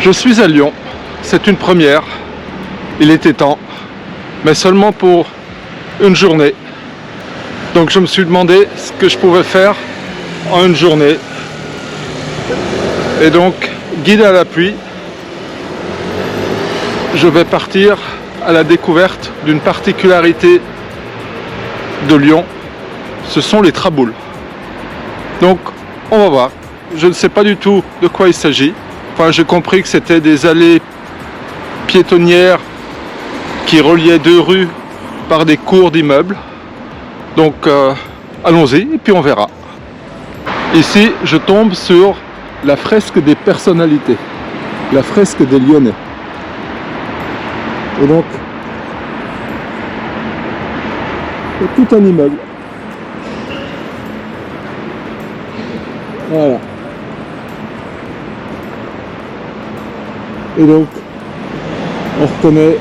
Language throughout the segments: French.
Je suis à Lyon, c'est une première, il était temps, mais seulement pour une journée. Donc je me suis demandé ce que je pouvais faire en une journée. Et donc, guide à l'appui, je vais partir à la découverte d'une particularité de Lyon, ce sont les traboules. Donc on va voir, je ne sais pas du tout de quoi il s'agit. Enfin, j'ai compris que c'était des allées piétonnières qui reliaient deux rues par des cours d'immeubles. Donc allons-y et puis on verra. Ici, je tombe sur la fresque des personnalités, la fresque des Lyonnais. Et donc, c'est tout un immeuble. Voilà. Et donc, on reconnaît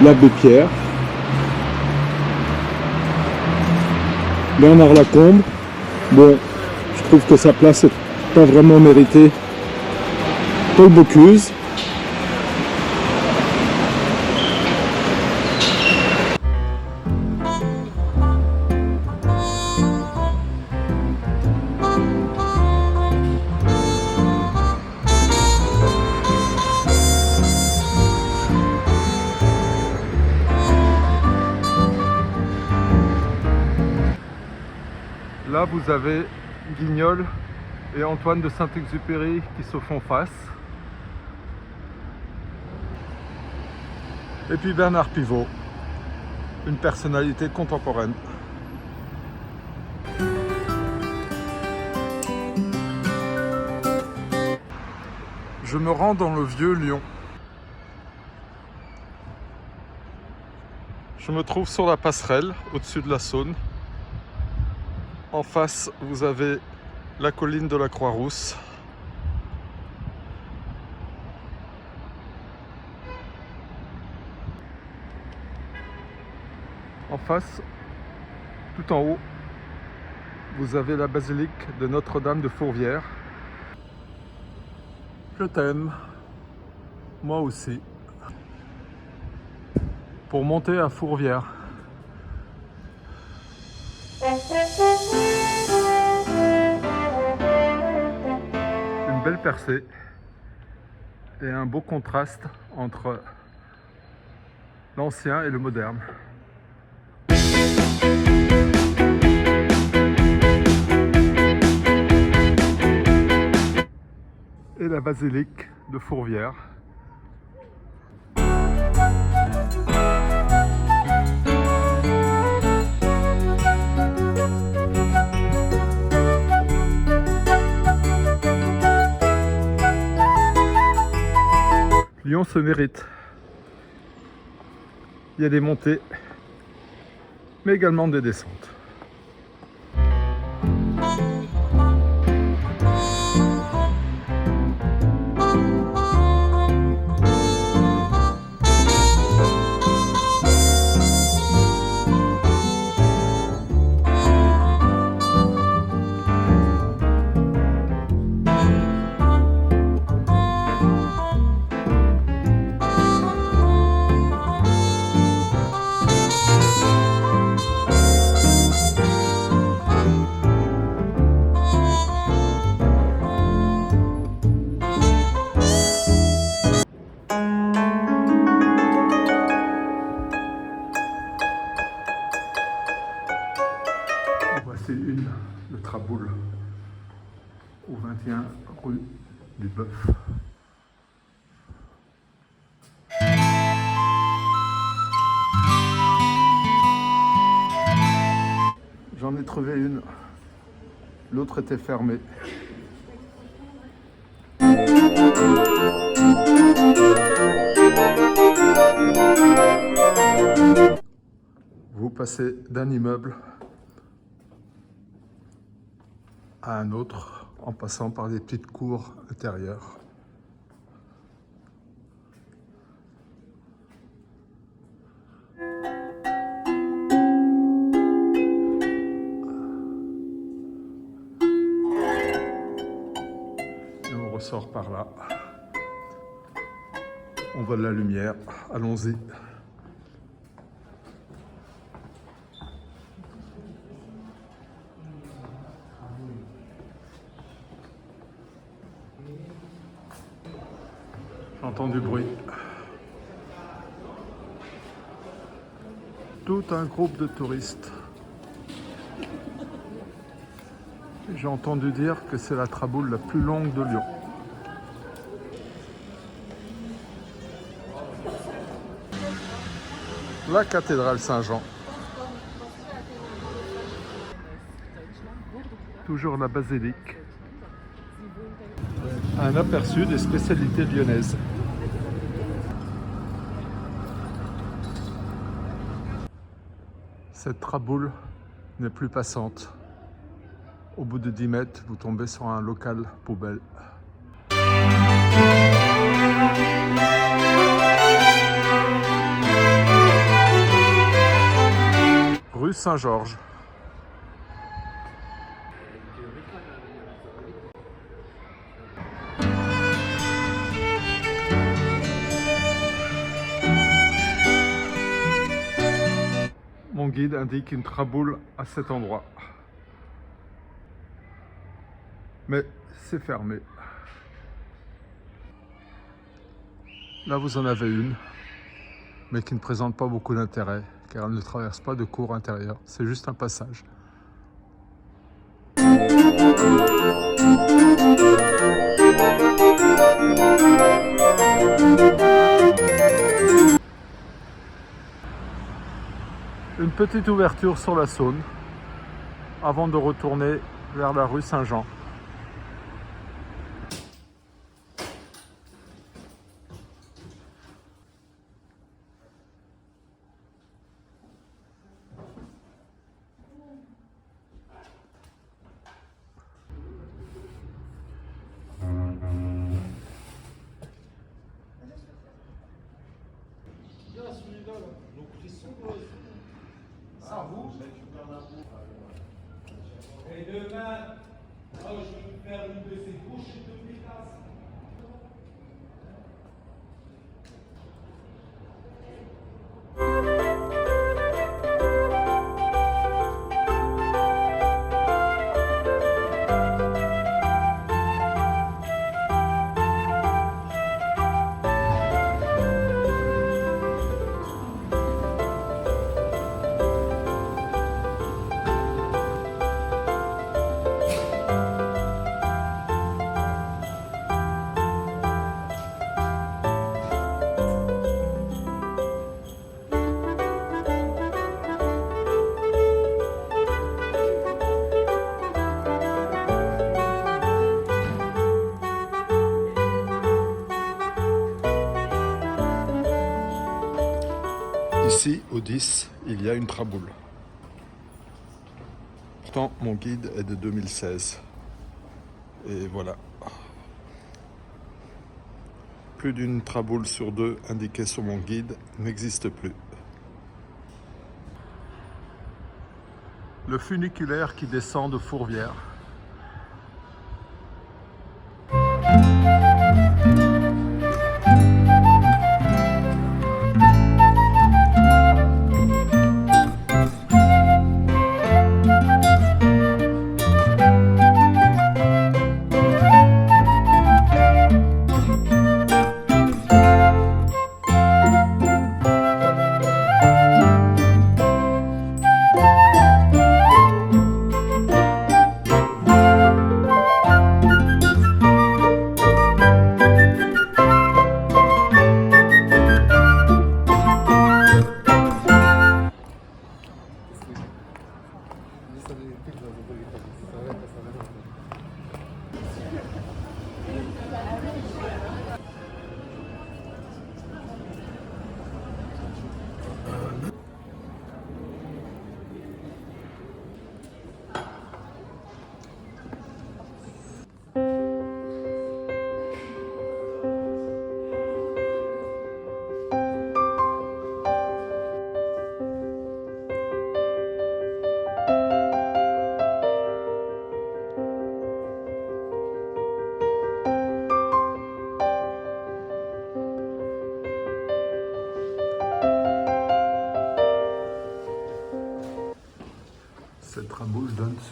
l'abbé Pierre, Bernard Lacombe. Bon, je trouve que sa place n'est pas vraiment méritée. Paul Bocuse. Là, vous avez Guignol et Antoine de Saint-Exupéry qui se font face. Et puis Bernard Pivot, une personnalité contemporaine. Je me rends dans le vieux Lyon. Je me trouve sur la passerelle, au-dessus de la Saône. En face, vous avez la colline de la Croix-Rousse. En face, tout en haut, vous avez la basilique de Notre-Dame de Fourvière. Je t'aime, moi aussi. Pour monter à Fourvière. Une belle percée et un beau contraste entre l'ancien et le moderne. Et la basilique de Fourvière. Lyon se mérite. Il y a des montées, mais également des descentes. Voici le Traboul, au 21 rue du Bœuf. J'en ai trouvé une, l'autre était fermée. Vous passez d'un immeuble à un autre en passant par des petites cours intérieures. ressort par là. On voit de la lumière. Allons-y. J'entends du bruit. Tout un groupe de touristes. J'ai entendu dire que c'est la traboule la plus longue de Lyon. La cathédrale Saint-Jean. Toujours la basilique. Un aperçu des spécialités lyonnaises. Cette traboule n'est plus passante. Au bout de 10 mètres, vous tombez sur un local poubelle. Rue Saint-Georges. Mon guide indique une traboule à cet endroit. Mais c'est fermé. Là, vous en avez une, mais qui ne présente pas beaucoup d'intérêt, car elle ne traverse pas de cours intérieur. C'est juste un passage. Une petite ouverture sur la Saône, avant de retourner vers la rue Saint-Jean. Et demain, moi je vais faire une de ces couches et de mes tasses. Ici, au 10, il y a une traboule. Pourtant, mon guide est de 2016. Et voilà. Plus d'une traboule sur deux indiquée sur mon guide n'existe plus. Le funiculaire qui descend de Fourvière.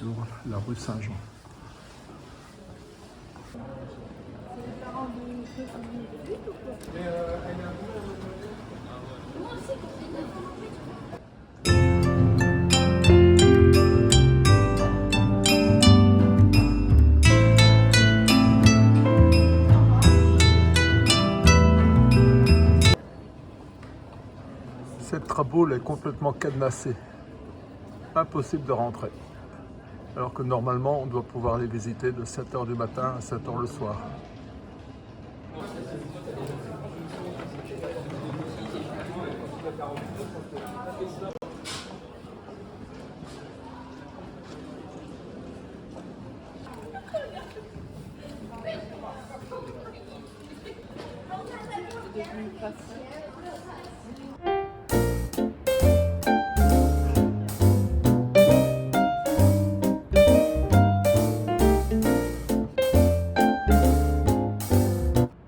sur la rue Saint-Jean. Cette traboule est complètement cadenassée. Impossible de rentrer. Alors que normalement, on doit pouvoir les visiter de 7h du matin à 7h le soir.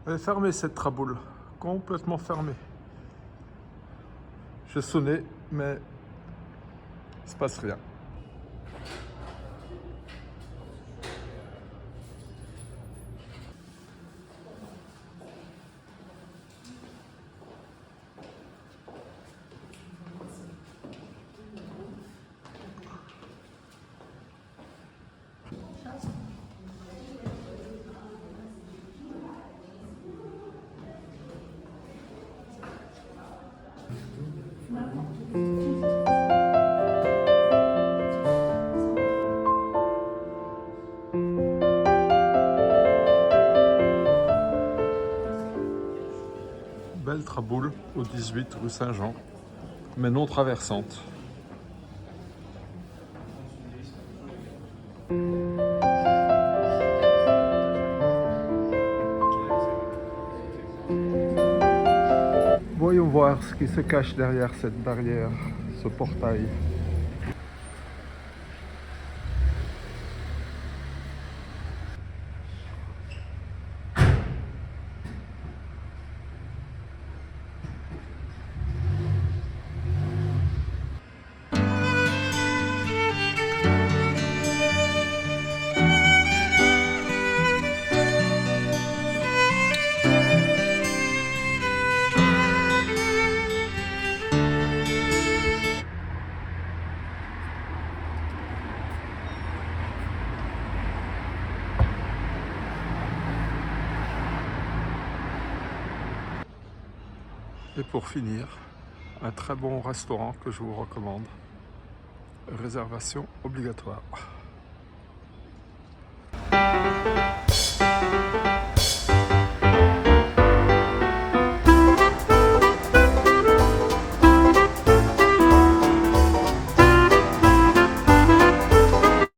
Elle est fermée cette traboule, complètement fermée. J'ai sonné, mais il ne se passe rien. Belle traboule au 18 rue Saint-Jean, mais non traversante. Voyons voir ce qui se cache derrière cette barrière, ce portail. Et pour finir, un très bon restaurant que je vous recommande. Réservation obligatoire.